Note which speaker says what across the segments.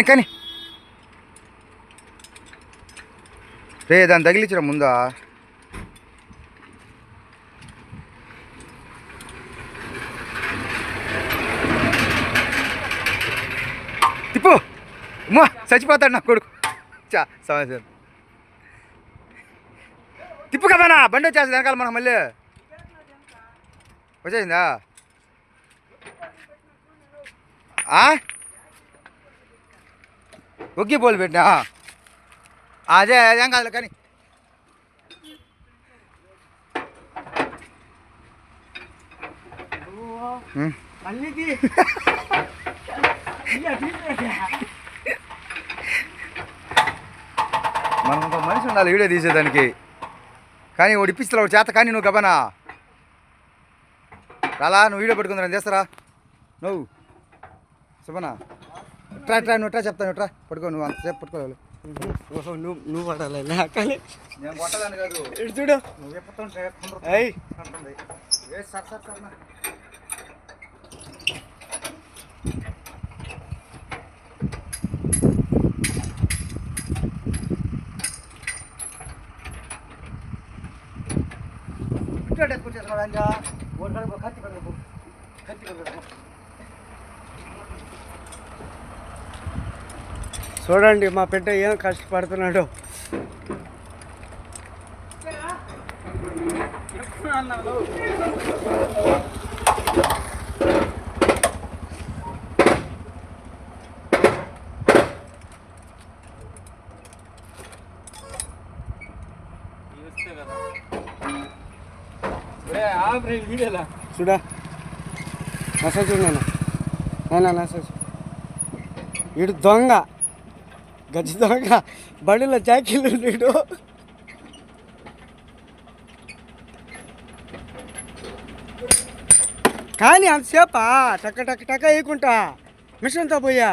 Speaker 1: కానీ రే దాన్ని తగిలించరా ముందా. తిప్పు అమ్మా చచ్చిపోతాడు నా కొడుకు. సమస్య తిప్పు కదనా, బండి వచ్చేస్తుంది వెనకాల మనం మళ్ళీ. వచ్చేసిందా ఒగ్గి పోలు పెట్టినా అదే అదేం కాదులే కానీ. మనం ఇంకో మనిషి ఉండాలి వీడియో తీసేదానికి. కానీ వాడు ఇప్పిస్తా వాడు చేత. కానీ నువ్వు గబనా రాలా, నువ్వు వీడియో పెట్టుకుందా చేస్తారా నువ్వు శుభనా. ట్రా నువ్వు ట్రా చెప్తాను, ట్రా పట్టుకో. నువ్వు అంతసేపు పట్టుకోవాలి.
Speaker 2: నువ్వు పడాలి కానీ
Speaker 1: నేను కొట్టదాన్ని కాదు.
Speaker 2: చూడు
Speaker 1: నువ్వు ఎప్పుడుంటే సార్ సార్ సార్
Speaker 2: చూడండి మా బిడ్డ ఏం కష్టపడుతున్నాడు. చూడా మెసేజ్ చూడనా మెసేజ్. వీడు దొంగ, గజ్జి దొంగ, బండిలో జాకీలు వీడు. కానీ అంతసేపా టక్క టక్క టక్క వేయకుంటా మిషన్తో పోయా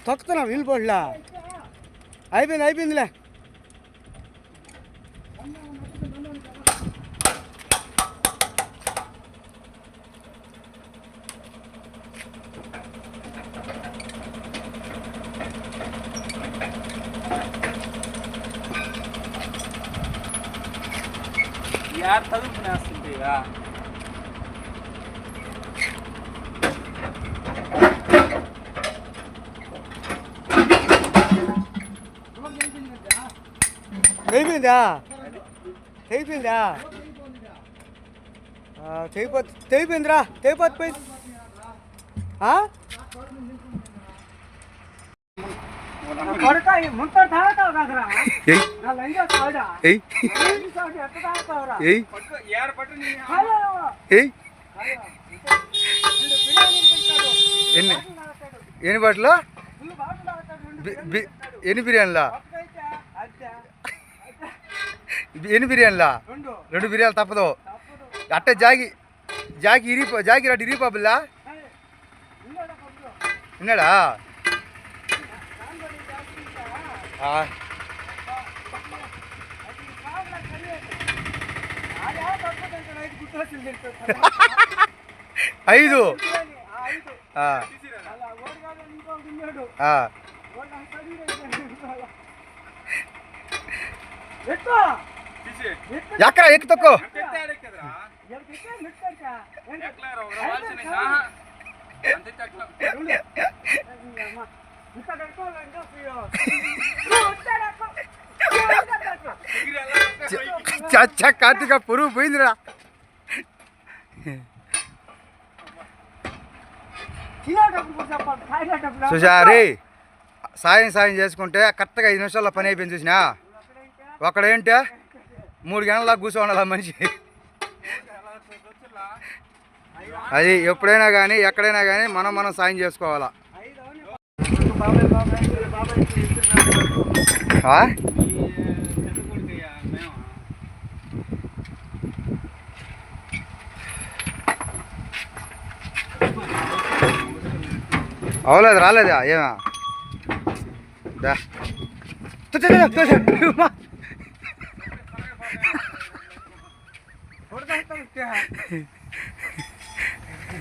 Speaker 2: తొక్కుతున్నా వీలు పోట్లా. అయిపోయిందిలే.
Speaker 3: यार तभी नाస్తుందిగా
Speaker 2: తెగిపోయిందిరా తెగిపోయి
Speaker 1: ఎన్ని బాటలు ఎన్ని బిర్యానీలా ఎన్ని బిర్యానీలా 2 బిర్యానీలు తప్పదు. అట్టే జాగి రాడు ఇరిగిపోబుల్లా విన్నాడా. ఐదు ఎక్కరా ఎక్కు తక్కువ కార్తీక పురుగు పోయిందిరా. చూసారే సాయం చేసుకుంటే కరెక్ట్గా 5 నిమిషాల్లో పని అయిపోయింది. చూసినా ఒకడేంటే 3 గంటల దాకా కూర్చోండాలి మనిషి. అది ఎప్పుడైనా కానీ ఎక్కడైనా కానీ మనం సాయం చేసుకోవాలా. అవలేదు రాలేదా ఏమా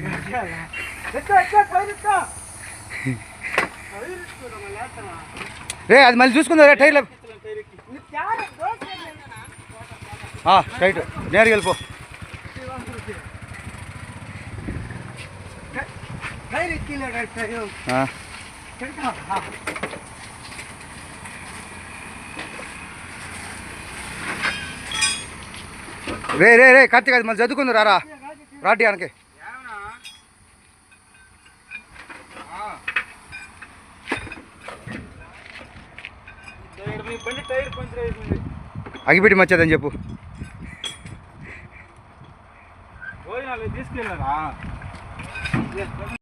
Speaker 2: ఓకే ఎక్క ఎక్క టైర్ ఎక్క టైర్ ఎక్క మళ్ళీ వేస్తావా?
Speaker 1: రే అది మళ్ళీ చూసుకుందా రే టైర్లో
Speaker 2: నీ ప్యార్ దోస్త్
Speaker 1: రైట్ నేరుగా వెళ్ళిపో
Speaker 2: టైర్ ఎక్కిలేడా టైర్
Speaker 1: ఆ. రే రే రే కార్తీక్ అది మళ్ళీ చదువుకుంది రారా రాటి అనకి
Speaker 3: మీ బండి టైర్ పంచర్ అయిపోయింది.
Speaker 1: అగిపెట్టి మర్చేదని చెప్పు
Speaker 3: భోజనాలు తీసుకెళ్ళారా?